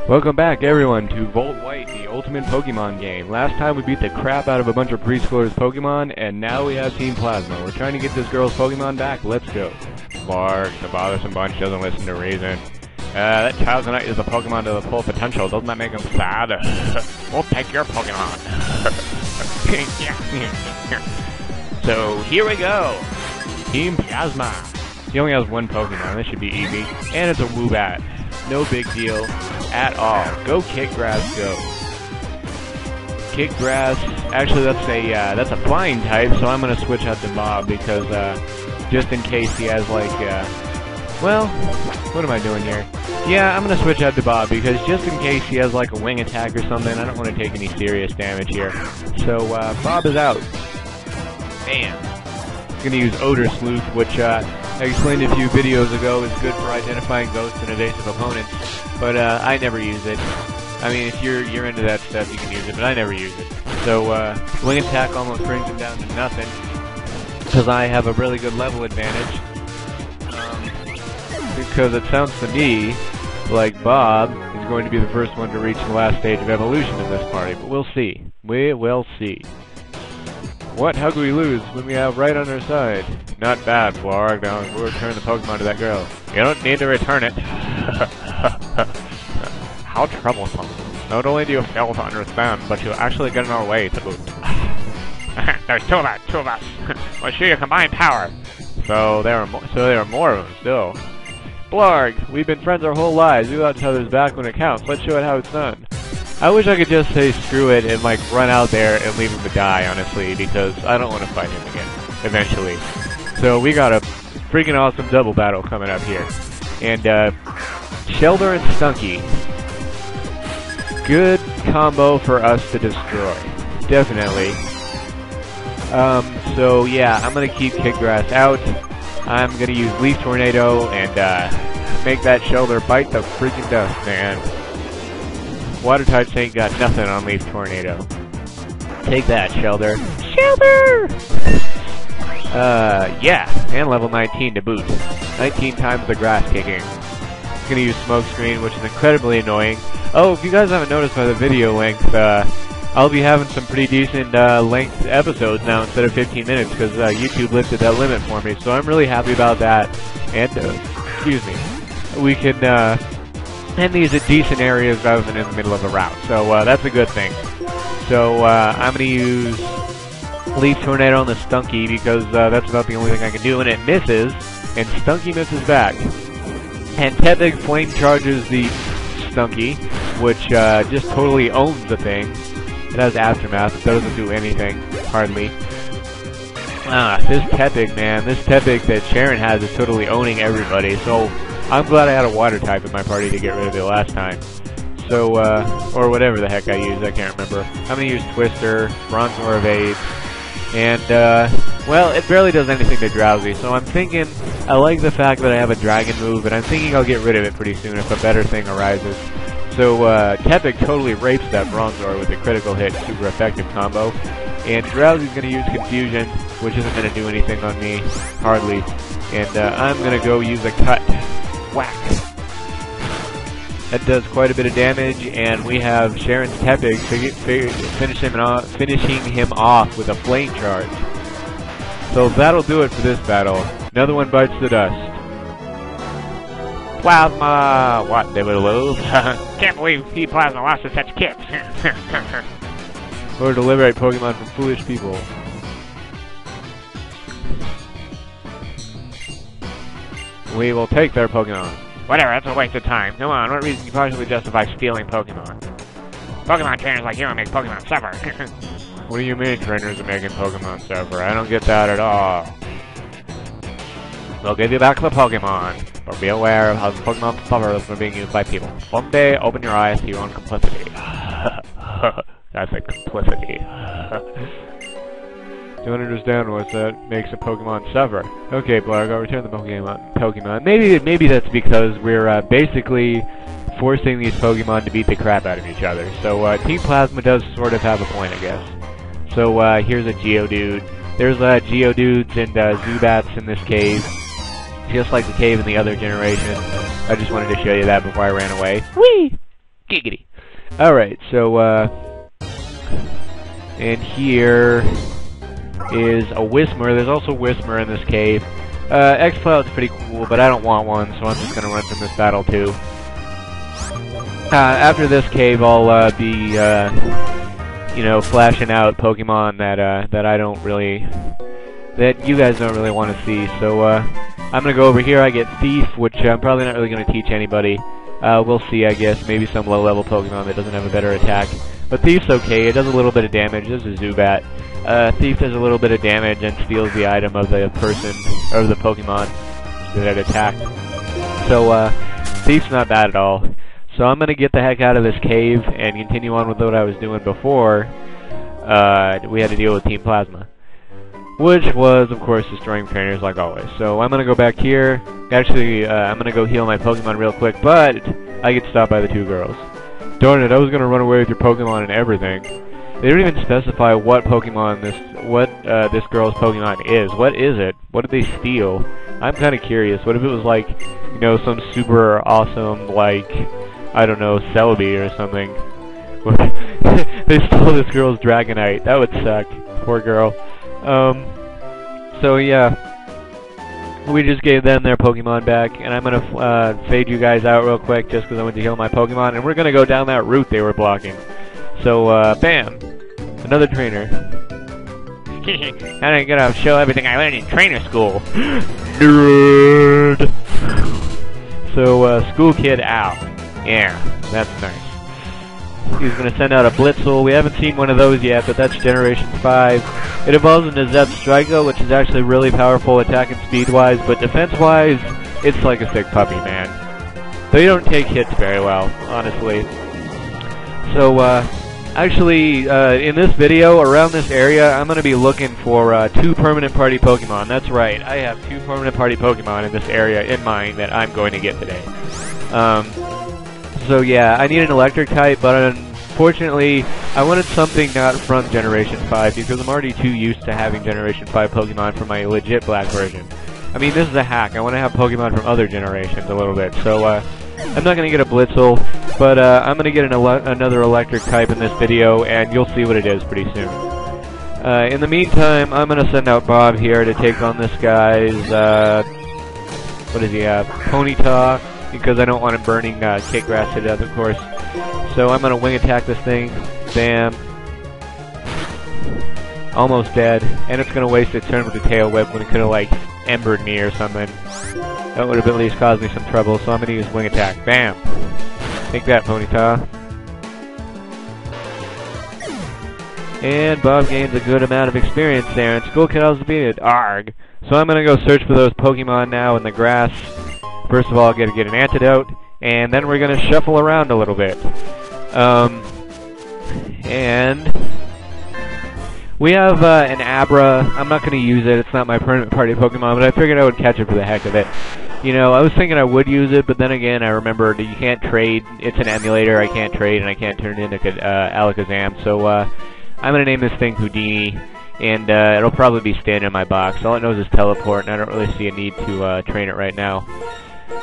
Welcome back, everyone, to Volt White, the ultimate Pokemon game. Last time we beat the crap out of a bunch of preschoolers' Pokemon, and now we have Team Plasma. We're trying to get this girl's Pokemon back. Let's go. Bark, the bothersome bunch doesn't listen to reason. That Child's is a Pokemon to the full potential. Doesn't that make him sad? We'll take your Pokemon. So, here we go. Team Plasma. He only has one Pokemon. This should be easy. And it's a Woobat. No big deal at all. Go Kick Grass, go. Kick Grass, actually that's a flying type, so I'm gonna switch out to Bob because just in case he has like well, what am I doing here? Yeah, I'm gonna switch out to Bob because just in case he has like a wing attack or something, I don't want to take any serious damage here. So Bob is out. Bam. I'm gonna use Odor Sleuth, which I explained a few videos ago is good for identifying ghosts and evasive opponents, but I never use it. I mean, if you're into that stuff, you can use it, but I never use it. So wing attack almost brings him down to nothing because I have a really good level advantage. Because it sounds to me like Bob is going to be the first one to reach the last stage of evolution in this party, but we'll see. We will see. What? How could we lose when we have right on our side? Not bad, Flarg. Now we'll return the Pokemon to that girl. You don't need to return it. How troublesome. Not only do you fail to understand, but you actually get in our way to boot. There's two of us. We'll show you combined power. So there are more of them still. Blarg, we've been friends our whole lives. We got each other's back when it counts. Let's show it how it's done. I wish I could just say screw it and like run out there and leave him to die, honestly, because I don't want to fight him again, eventually. So we got a freaking awesome double battle coming up here. And Shelder and Stunky. Good combo for us to destroy. Definitely. So yeah, I'm gonna keep Kick Grass out. I'm gonna use Leaf Tornado and make that Shelder bite the freaking dust, man. Water types ain't got nothing on Leaf Tornado. Take that, Shelder. Shelder! Yeah, and level 19 to boot. 19 times the grass kicking. I'm gonna use Smoke Screen, which is incredibly annoying. Oh, if you guys haven't noticed by the video length, I'll be having some pretty decent length episodes now instead of 15 minutes because YouTube lifted that limit for me, so I'm really happy about that. And, excuse me, we can end these at decent areas rather than in the middle of a route, so that's a good thing. So I'm going to use Leaf Tornado on the Stunky because that's about the only thing I can do, and it misses, and Stunky misses back. And Tepig Flame charges the Stunky, which just totally owns the thing. It has Aftermath, it doesn't do anything, hardly. This Tepig, man, this Tepig that Sharon has is totally owning everybody, so I'm glad I had a water type in my party to get rid of it last time. So, or whatever the heck I used, I can't remember. I'm gonna use Twister, Bronzor evades, and, well, it barely does anything to Drowsy, so I'm thinking, I like the fact that I have a Dragon move, and I'm thinking I'll get rid of it pretty soon if a better thing arises. So, Tepig totally rapes that Bronzor with a critical hit, super effective combo, and Drowsy's gonna use Confusion, which isn't gonna do anything on me, hardly, and, I'm gonna go use a Cut. Whack. That does quite a bit of damage, and we have Sharon's Tepig finishing him off with a Flame Charge. So that'll do it for this battle. Another one bites the dust. Plasma! What, they would lose? Can't believe Team Plasma lost to such kicks. Or to liberate Pokemon from foolish people. We will take their Pokemon. Whatever, that's a waste of time. Come on, what reason can you possibly justify stealing Pokemon? Pokemon trainers like you make Pokemon suffer. What do you mean trainers are making Pokemon suffer? I don't get that at all. We'll give you back the Pokemon, but be aware of how the Pokemon suffer from being used by people. Someday, open your eyes to your own complicity. That's a complicity. Don't understand what that makes a Pokemon suffer. Okay, Blarg, I'll return the Pokemon. Maybe that's because we're basically forcing these Pokemon to beat the crap out of each other. So Team Plasma does sort of have a point, I guess. So here's a Geodude. There's Geodudes and Zubats in this cave, just like the cave in the other generation. I just wanted to show you that before I ran away. Whee! Giggity. Alright, so, and here is a Whismer. There's also Whismer in this cave. X-Cloud's pretty cool, but I don't want one, so I'm just gonna run from this battle too. After this cave, I'll be, you know, flashing out Pokemon that I don't really, that you guys don't really want to see. So I'm gonna go over here. I get Thief, which I'm probably not really gonna teach anybody. We'll see, I guess. Maybe some low-level Pokemon that doesn't have a better attack. But Thief's okay. It does a little bit of damage. This is Zubat. Thief does a little bit of damage and steals the item of the person, or the Pokemon that it attacked. So, Thief's not bad at all. So I'm gonna get the heck out of this cave and continue on with what I was doing before. We had to deal with Team Plasma, which was, of course, destroying trainers like always. So I'm gonna go back here. Actually, I'm gonna go heal my Pokemon real quick, but I get stopped by the two girls. Darn it! I was gonna run away with your Pokemon and everything. They don't even specify what Pokemon this girl's Pokemon is. What is it? What did they steal? I'm kind of curious. What if it was like, you know, some super awesome, like, I don't know, Celebi or something? They stole this girl's Dragonite. That would suck. Poor girl. So yeah, we just gave them their Pokemon back, and I'm gonna fade you guys out real quick just because I went to heal my Pokemon, and we're gonna go down that route they were blocking. So, bam! Another trainer. I'm gonna show everything I learned in trainer school. Nerd! So, school kid out. Yeah, that's nice. He's gonna send out a Blitzel. We haven't seen one of those yet, but that's Generation 5. It evolves into Zebstrika, which is actually really powerful attack and speed-wise, but defense-wise, it's like a sick puppy, man. They don't take hits very well, honestly. So, actually, in this video, around this area, I'm going to be looking for 2 permanent party Pokemon. That's right, I have 2 permanent party Pokemon in this area in mind that I'm going to get today. So yeah, I need an electric type, but unfortunately, I wanted something not from Generation 5, because I'm already too used to having Generation 5 Pokemon for my legit black version. I mean, this is a hack. I want to have Pokemon from other generations a little bit, so, I'm not going to get a Blitzel, but I'm going to get another electric type in this video, and you'll see what it is pretty soon. In the meantime, I'm going to send out Bob here to take on this guy's, what is he, Ponyta, because I don't want him burning Kick Grass to death, of course. So I'm going to wing attack this thing. Bam. Almost dead, and it's going to waste its turn with the Tail Whip when it could have, like, embered me or something. That would have at least caused me some trouble, so I'm going to use Wing Attack. Bam! Take that, Ponyta. And Bob gains a good amount of experience there, and School Kid was defeated. Arg! So I'm going to go search for those Pokemon now in the grass. First of all, I've got to get an antidote, and then we're going to shuffle around a little bit. And we have an Abra. I'm not going to use it. It's not my permanent party Pokemon, but I figured I would catch it for the heck of it. You know, I was thinking I would use it, but then again, I remembered that you can't trade. It's an emulator. I can't trade, and I can't turn it into Alakazam. So I'm going to name this thing Houdini, and it'll probably be staying in my box. All it knows is Teleport, and I don't really see a need to train it right now.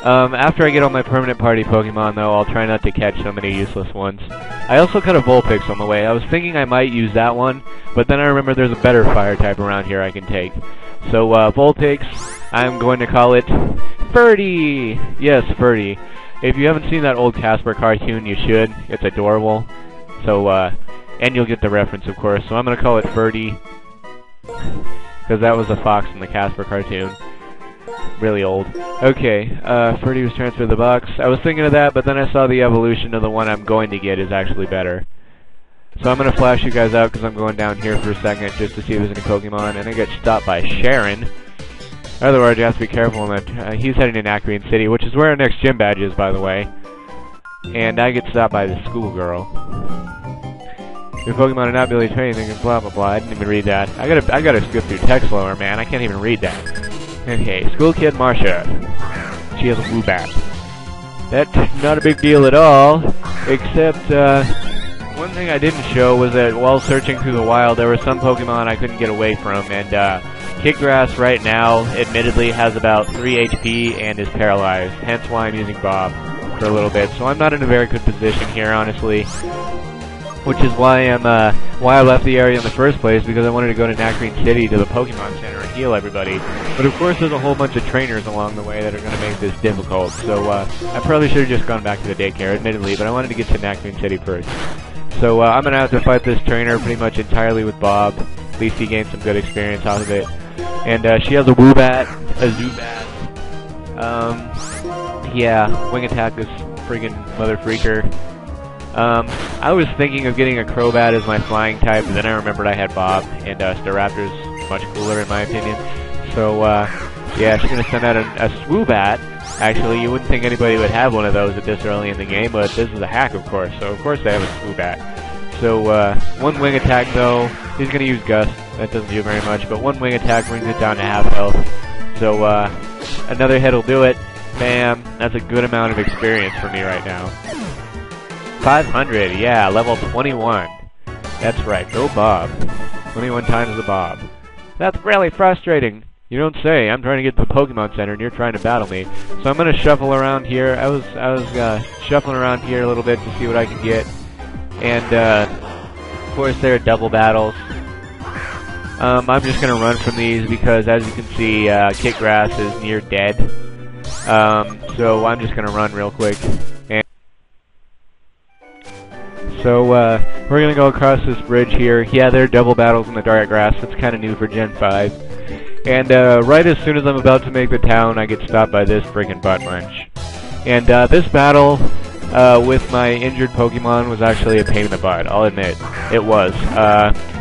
After I get all my permanent party Pokemon, though, I'll try not to catch so many useless ones. I also caught a Vulpix on the way. I was thinking I might use that one, but then I remember there's a better fire type around here I can take. So, Vulpix, I'm going to call it Ferdy! Yes, Ferdy. If you haven't seen that old Casper cartoon, you should. It's adorable. So, and you'll get the reference, of course. So I'm going to call it Ferdy, because that was a fox in the Casper cartoon. Really old. Okay, Ferdy was transferred to the box. I was thinking of that, but then I saw the evolution of the one I'm going to get is actually better. So I'm going to flash you guys out because I'm going down here for a second just to see if there's any Pokemon, and I get stopped by Sharon. Otherwise, you have to be careful. That he's heading in Acreon City, which is where our next gym badge is, by the way. And I get stopped by the schoolgirl. Your Pokemon are not ability to train anything, blah blah blah. I didn't even read that. I gotta skip through text slower, man. I can't even read that. Okay, School Kid Marsha. She has a Woobat. That's not a big deal at all, except, one thing I didn't show was that while searching through the wild, there were some Pokemon I couldn't get away from, and, Kickgrass right now, admittedly, has about 3 HP and is paralyzed, hence why I'm using Bob. for a little bit, so I'm not in a very good position here, honestly. Which is why I left the area in the first place, because I wanted to go to Nacrene City to the Pokemon Center and heal everybody. But of course there's a whole bunch of trainers along the way that are going to make this difficult, so I probably should have just gone back to the daycare, admittedly, but I wanted to get to Nacrene City first. So I'm going to have to fight this trainer pretty much entirely with Bob. At least he gained some good experience out of it. And she has a Woobat, a Zubat. Yeah, Wing Attack is friggin' mother freaker. I was thinking of getting a Crobat as my flying type, but then I remembered I had Bob, and Staraptor's much cooler in my opinion. So, yeah, she's gonna send out a Swoobat. Actually, you wouldn't think anybody would have one of those at this early in the game, but this is a hack, of course, so of course they have a Swoobat. So, one Wing Attack, though, he's gonna use Gust. That doesn't do very much, but one Wing Attack brings it down to half health. So, another hit will do it. Bam! That's a good amount of experience for me right now. 500, yeah, level 21. That's right, go Bob. 21 times the Bob. That's really frustrating. You don't say. I'm trying to get to the Pokemon Center and you're trying to battle me. So I'm gonna shuffle around here. I was shuffling around here a little bit to see what I can get. And of course there are double battles. I'm just gonna run from these because, as you can see, Kitgrass is near dead. So I'm just gonna run real quick. So, we're gonna go across this bridge here. Yeah, there are double battles in the dark grass. That's kinda new for Gen 5. And, right as soon as I'm about to make the town, I get stopped by this friggin' butt munch. And, this battle, with my injured Pokemon was actually a pain in the butt, I'll admit. It was.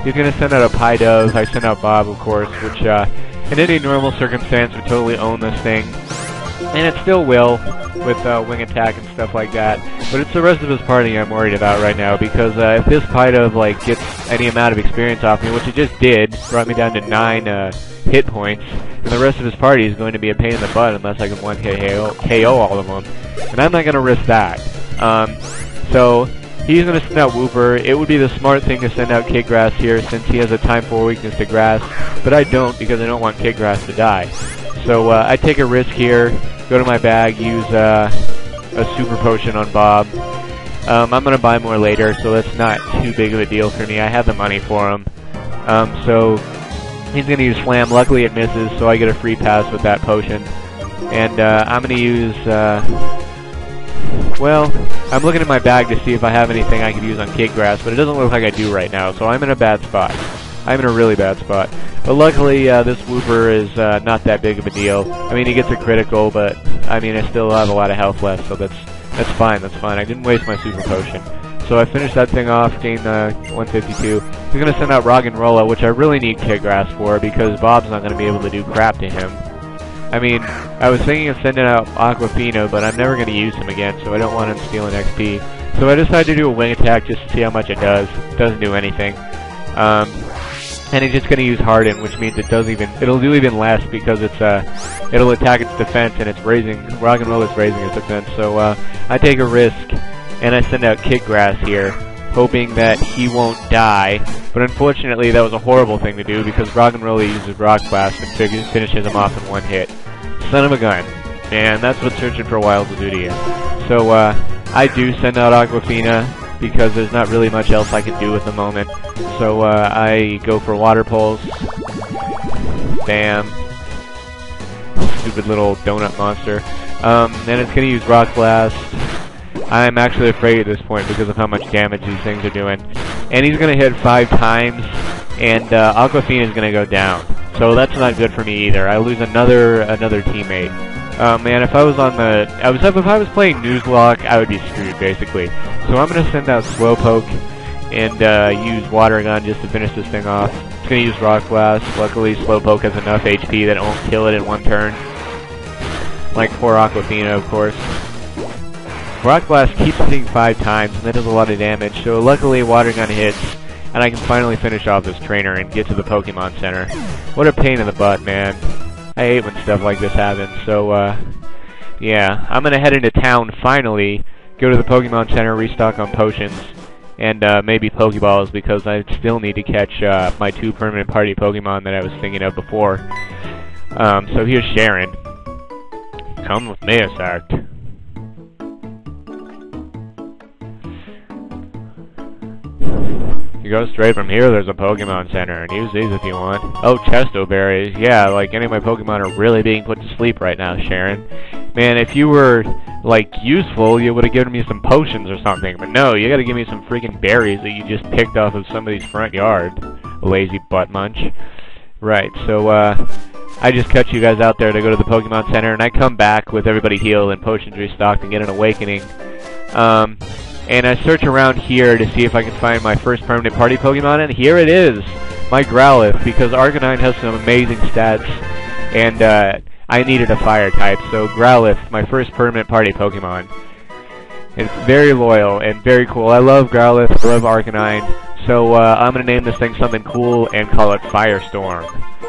He's gonna send out a Pidove. I sent out Bob, of course, which, in any normal circumstance would totally own this thing. And it still will, with Wing Attack and stuff like that. But it's the rest of his party I'm worried about right now, because if this Pidove, like, gets any amount of experience off me, which it just did, brought me down to 9 hit points, and the rest of his party is going to be a pain in the butt unless I can one-hit KO all of them. And I'm not going to risk that. So, he's going to send out Wooper. It would be the smart thing to send out Kitgrass here, since he has a Time 4 weakness to Grass, but I don't, because I don't want Kitgrass to die. So, I take a risk here. Go to my bag, use a Super Potion on Bob. I'm going to buy more later, so that's not too big of a deal for me. I have the money for him. So he's going to use Slam. Luckily it misses, so I get a free pass with that potion. And I'm going to use... well, I'm looking at my bag to see if I have anything I could use on Kitgrass, but it doesn't look like I do right now, so I'm in a bad spot. I'm in a really bad spot. But luckily, this Wooper is not that big of a deal. I mean, he gets a critical, but I mean, I still have a lot of health left, so that's fine. That's fine. I didn't waste my Super Potion. So I finished that thing off, gained 152. He's gonna send out Roggenrola, which I really need Kitgrass for, because Bob's not gonna be able to do crap to him. I mean, I was thinking of sending out Aquafina, but I'm never gonna use him again, so I don't want him stealing XP. So I decided to do a Wing Attack just to see how much it does. It doesn't do anything. And he's just going to use Harden, which means it'll do even less, because it'll attack its defense, and it's Roggenrola's raising its defense. So, I take a risk, and I send out Kitgrass here, hoping that he won't die. But unfortunately, that was a horrible thing to do, because Roggenrola uses Rock Blast and finishes him off in one hit. Son of a gun. Man, that's what searching for wilds will do to you. So, I do send out Aquafina, because there's not really much else I can do at the moment. So, I go for Water Pulse. Bam. Stupid little donut monster. And it's gonna use Rock Blast. I'm actually afraid at this point because of how much damage these things are doing. And he's gonna hit 5 times, and Aquafina is gonna go down. So that's not good for me either. I lose another teammate. Man, if I was playing Nuzlocke, I would be screwed, basically. So I'm gonna send out Slowpoke and use Water Gun just to finish this thing off. It's gonna use Rock Blast. Luckily, Slowpoke has enough HP that it won't kill it in one turn. Like poor Aquafina, of course. Rock Blast keeps hitting 5 times, and that does a lot of damage. So luckily, Water Gun hits, and I can finally finish off this trainer and get to the Pokemon Center. What a pain in the butt, man. I hate when stuff like this happens, so, yeah. I'm gonna head into town, finally, go to the Pokemon Center, restock on potions, and, maybe Pokeballs, because I still need to catch, my 2 permanent party Pokemon that I was thinking of before. So here's Sharon. Come with me, Sark. You go straight from here, there's a Pokemon Center, and use these if you want. Oh, Chesto Berries. Yeah, like, any of my Pokemon are really being put to sleep right now, Sharon. Man, if you were, like, useful, you would have given me some potions or something. But no, you gotta give me some freaking berries that you just picked off of somebody's front yard. Lazy butt munch. Right, so, I just cut you guys out there to go to the Pokemon Center, and I come back with everybody healed and potions restocked and get an awakening. And I search around here to see if I can find my first permanent party Pokemon, and here it is! My Growlithe, because Arcanine has some amazing stats, and I needed a fire type, so Growlithe, my first permanent party Pokemon. It's very loyal and very cool. I love Growlithe, I love Arcanine, so I'm going to name this thing something cool and call it Firestorm,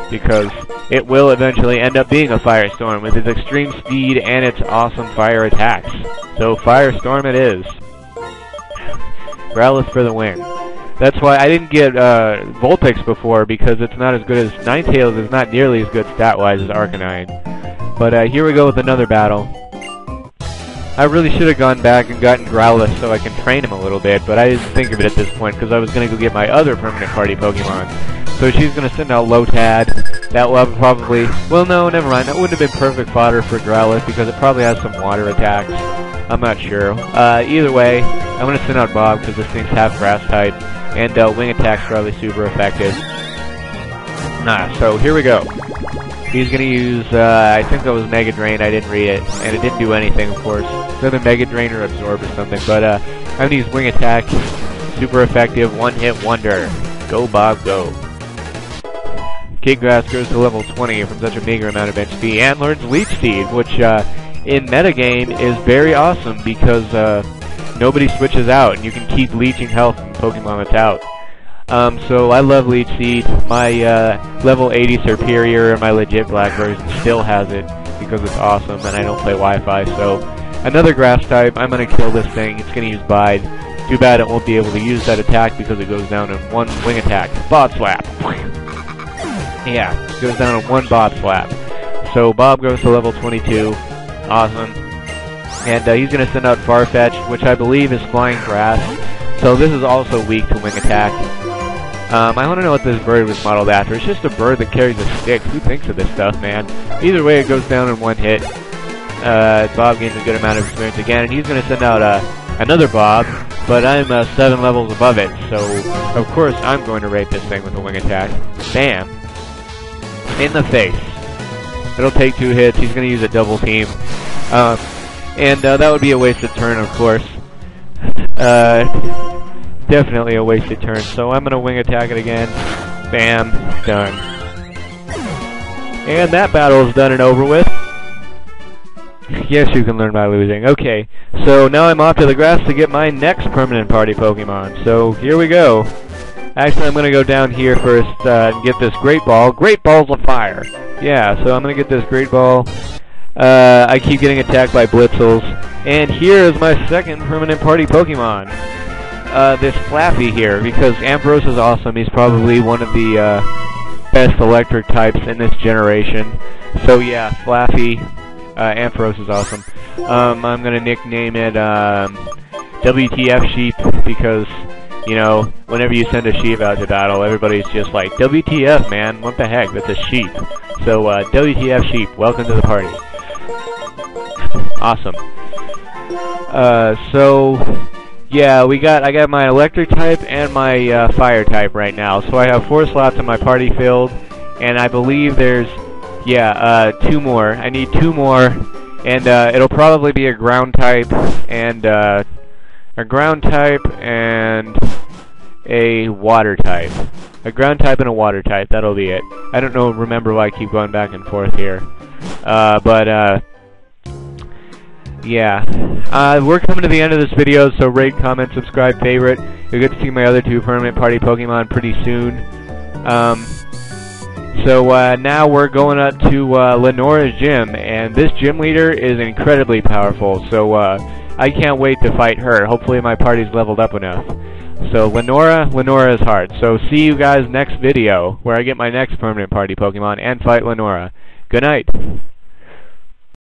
because it will eventually end up being a Firestorm with its extreme speed and its awesome fire attacks. So Firestorm it is. Growlithe for the win. That's why I didn't get Vulpix before, because it's not as good as Ninetales is not nearly as good stat-wise as Arcanine. But here we go with another battle. I really should have gone back and gotten Growlithe so I can train him a little bit, but I didn't think of it at this point because I was going to go get my other permanent party Pokemon. So she's going to send out Lotad. That will probably... Well, no, never mind. That wouldn't have been perfect fodder for Growlithe because it probably has some water attacks. I'm not sure. Either way, I'm going to send out Bob because this thing's half grass type, and wing attack's probably super effective. So here we go. He's going to use, I think that was Mega Drain, I didn't read it, and it didn't do anything, of course. It's either Mega Drain or Absorb or something, but I'm going to use Wing Attack, super effective, one-hit wonder. Go Bob, go. Kidgrass goes to level 20 from such a meager amount of HP, and learns Leech Seed, which in metagame is very awesome because nobody switches out, and you can keep leeching health from Pokemon that's out. So I love Leech Seed. My level 80 Superior, my legit black version, still has it because it's awesome and I don't play Wi-Fi. So another grass type, I'm going to kill this thing. It's going to use Bide. Too bad it won't be able to use that attack because it goes down in one wing attack. Bob Slap. Yeah, it goes down in one Bob Slap. So Bob goes to level 22. Awesome. And he's going to send out Farfetch, which I believe is Flying Grass. So this is also weak to wing attack. I want to know what this bird was modeled after. It's just a bird that carries a stick. Who thinks of this stuff, man? Either way, it goes down in one hit. Bob gains a good amount of experience again, and he's going to send out another Bob, but I'm 7 levels above it, so of course I'm going to rate this thing with a wing attack. Bam! In the face. It'll take 2 hits. He's going to use a double team. And that would be a wasted turn, of course. Definitely a wasted turn. So I'm going to wing attack it again. Bam. Done. And that battle is done and over with. Yes, you can learn by losing. Okay, so now I'm off to the grass to get my next permanent party Pokemon. So here we go. Actually, I'm going to go down here first and get this Great Ball. Great Ball's of fire. Yeah, so I'm going to get this Great Ball. I keep getting attacked by Blitzels. And here is my second permanent party Pokemon. This Flappy here, because Ampharos is awesome. He's probably one of the best electric types in this generation. So yeah, Flappy, Ampharos is awesome. I'm going to nickname it WTF Sheep because, you know, whenever you send a sheep out to battle, everybody's just like, WTF, man, what the heck, that's a sheep. So, WTF Sheep, welcome to the party. Awesome. Yeah, I got my electric type and my fire type right now. So I have 4 slots in my party filled, and I believe there's, 2 more. I need 2 more, and it'll probably be a ground type and a water type. A ground type and a water type, that'll be it. I don't know, remember why I keep going back and forth here. Yeah. We're coming to the end of this video, so rate, comment, subscribe, favorite. You'll get to see my other 2 permanent party Pokemon pretty soon. Now we're going up to Lenora's gym, and this gym leader is incredibly powerful, so I can't wait to fight her. Hopefully my party's leveled up enough. So Lenora is hard. So see you guys next video, where I get my next permanent party Pokemon and fight Lenora. Good night.